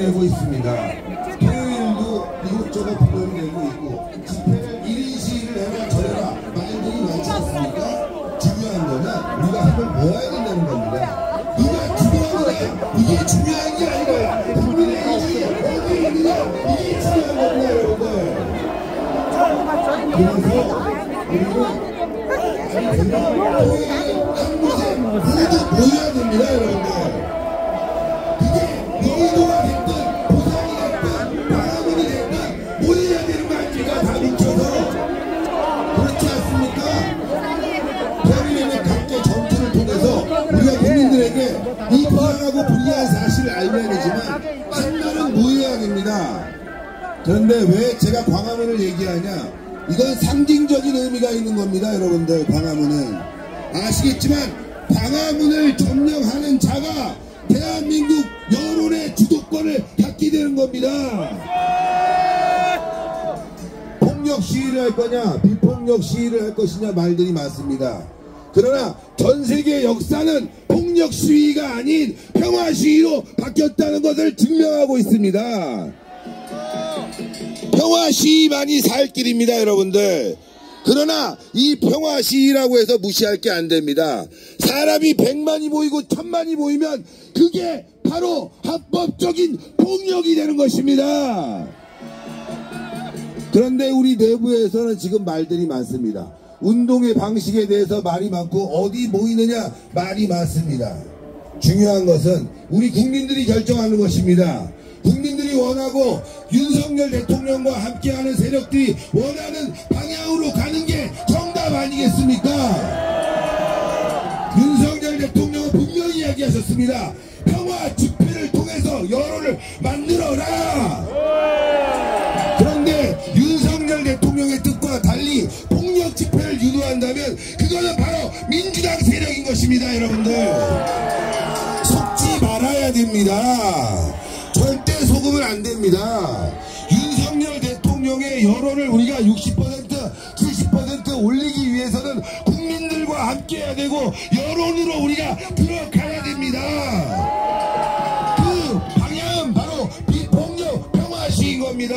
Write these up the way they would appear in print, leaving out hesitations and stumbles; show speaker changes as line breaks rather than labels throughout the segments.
내고 있습니다. 토요일도 이곳저곳 불러를 내고 있고 집회를 1인 시위를 해라 저래라 말들이 많지 않습니까? 중요한 거는 우리가 힘을 모아야 된다는 겁니다. 누가 주도하느냐 이게 중요한 게 아니라 국민의 의지에 어디에 있느냐 이게 중요한 겁니다 여러분들. 그래서 우리는 토요일 한 곳에 모두 모여야 됩니다 여러분들. 여의도가 됐든 부산이 됐든 광화문이 됐든 모여야 되는 거 아닙니까? 다 뭉쳐서. 그렇지 않습니까? 대한민국의 각계 전투를 통해서 우리가 국민들에게 이 불안하고 불리한 사실을 알려야 되지만 한날은 모여야 됩니다. 그런데 왜 제가 광화문을 얘기하냐? 이건 상징적인 의미가 있는 겁니다 여러분들. 광화문은 아시겠지만 광화문을 점령하는 자가 대한민국 여론의 주도권을 갖게 되는 겁니다. 폭력 시위를 할 거냐 비폭력 시위를 할 것이냐 말들이 많습니다. 그러나 전 세계 역사는 폭력 시위가 아닌 평화 시위로 바뀌었다는 것을 증명하고 있습니다. 평화 시위만이 살 길입니다 여러분들. 그러나 이 평화 시위라고 해서 무시할 게 안 됩니다. 사람이 100만이 모이고 1000만이 모이면 그게 바로 합법적인 폭력이 되는 것입니다. 그런데 우리 내부에서는 지금 말들이 많습니다. 운동의 방식에 대해서 말이 많고 어디 모이느냐 말이 많습니다. 중요한 것은 우리 국민들이 결정하는 것입니다. 국민들이 원하고 윤석열 대통령과 함께하는 세력들이 원하는 방향으로 가는 게 정답 아니겠습니까? 윤석열 대통령은 분명히 이야기하셨습니다. 평화 집회를 통해서 여론을 만들어라. 그런데 윤석열 대통령의 뜻과 달리 폭력 집회를 유도한다면 그거는 바로 민주당 세력인 것입니다 여러분들. 속지 말아야 됩니다. 절대 속으면 안 됩니다. 윤석열 대통령의 여론을 우리가 60% 70% 올리기 위해서는 국민들과 함께 해야 되고 여론으로 우리가 들어가야 됩니다. 그 방향은 바로 비폭력 평화 시위인 겁니다.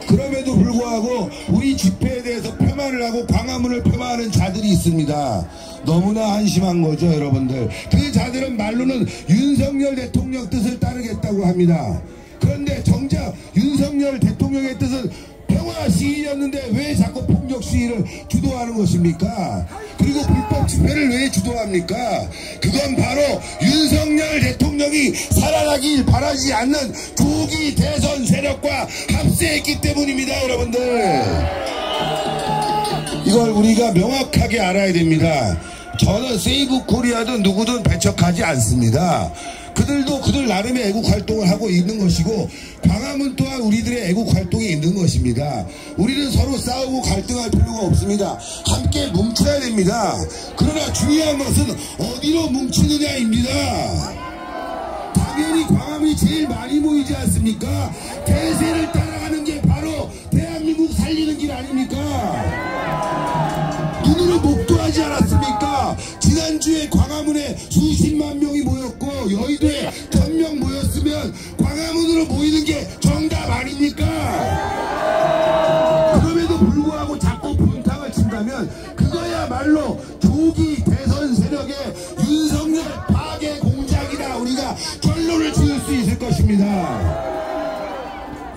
그럼에도 불구하고 우리 집회에 대해서 폄하를 하고 광화문을 폄하하는 자들이 있습니다. 너무나 한심한 거죠 여러분들. 그 자들은 말로는 윤석열 대통령 뜻을 따르겠다고 합니다. 그런데 정작 윤석열 대통령의 뜻은 평화 시위였는데 왜 자꾸 폭력 시위를 주도하는 것입니까? 그리고 불법 집회를 왜 주도합니까? 그건 바로 윤석열 대통령이 살아나길 바라지 않는 조기 대선 세력과 합세했기 때문입니다 여러분들. 이걸 우리가 명확하게 알아야 됩니다. 저는 세이브 코리아든 누구든 배척하지 않습니다. 그들도 그들 나름의 애국 활동을 하고 있는 것이고 광화문 또한 우리들의 애국 활동이 있는 것입니다. 우리는 서로 싸우고 갈등할 필요가 없습니다. 함께 뭉쳐야 됩니다. 그러나 중요한 것은 어디로 뭉치느냐입니다. 당연히 광화문이 제일 많이 모이지 않습니까? 대세를 따라가는 게 바로 대한민국 살리는 길 아닙니까? 눈으로 목도하지 않았습니까? 지난주에 광화문에 수십만 명이 모였고 여의도에 1000명 모였으면 광화문으로 모이는 게 정답 아닙니까? 그럼에도 불구하고 자꾸 분탕을 친다면 그거야말로 조기 대선 세력의 윤석열 파괴 공작이다 우리가 결론을 지을 수 있을 것입니다.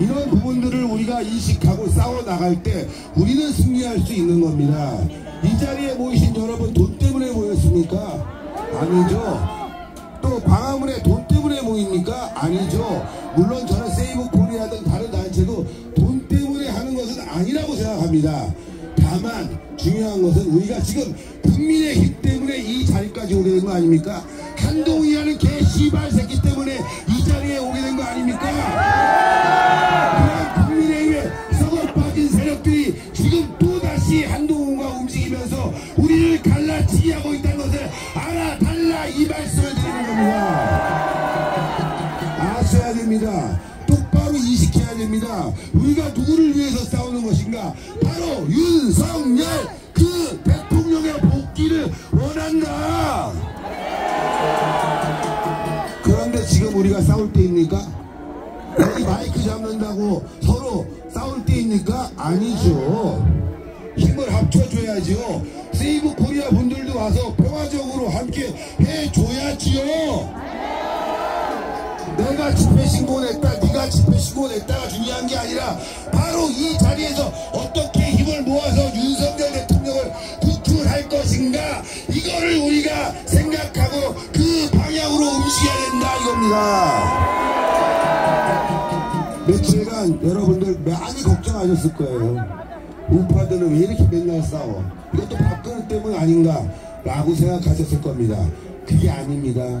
이런 부분들을 우리가 인식하고 싸워나갈 때 우리는 승리할 수 있는 겁니다. 이 자리에 모이신 여러분 돈 때문에 모였습니까? 아니죠. 또 광화문에 돈 때문에 모입니까? 아니죠. 물론 저는 세이브 코리아 등 다른 단체도 돈 때문에 하는 것은 아니라고 생각합니다. 다만 중요한 것은 우리가 지금 국민의힘 때문에 이 자리까지 오게 된 거 아닙니까? 한동훈이라는 개 씨발 새끼 때문에 이 자리에 오게 된 거 아닙니까? 그런 국민의힘에 썩어 빠진 세력들이 지금 또다시 한동훈과 움직이면서 우리를 갈라치기 하고 있다는 것을 알아달라 이 말씀을 드리는 겁니다. 아셔야 됩니다. 똑바로 인식해야 됩니다. 우리가 누구를 위해서 싸우는 것인가? 바로 윤석열 그 대통령의 복귀를 원한다. 그런데 그래서 지금 우리가 싸울 때입니까? 여기 마이크 잡는다고 서로 싸울 때입니까? 아니죠. 힘을 합쳐줘야죠. 세이브 코리아 분들도 와서 평화적으로 함께 해줘야지요. 내가 집회 신고냈다, 네가 집회 신고냈다가 중요한 게 아니라 바로 이 자리에서 어떻게 힘을 모아서 윤석열 대통령을 구출할 것인가, 이거를 우리가 생각하고 그 방향으로 움직여야 된다 이겁니다. 며칠간 여러분들 많이 걱정하셨을 거예요. 우파들은 왜 이렇게 맨날 싸워? 이것도 박근혜 때문 아닌가 라고 생각하셨을 겁니다. 그게 아닙니다.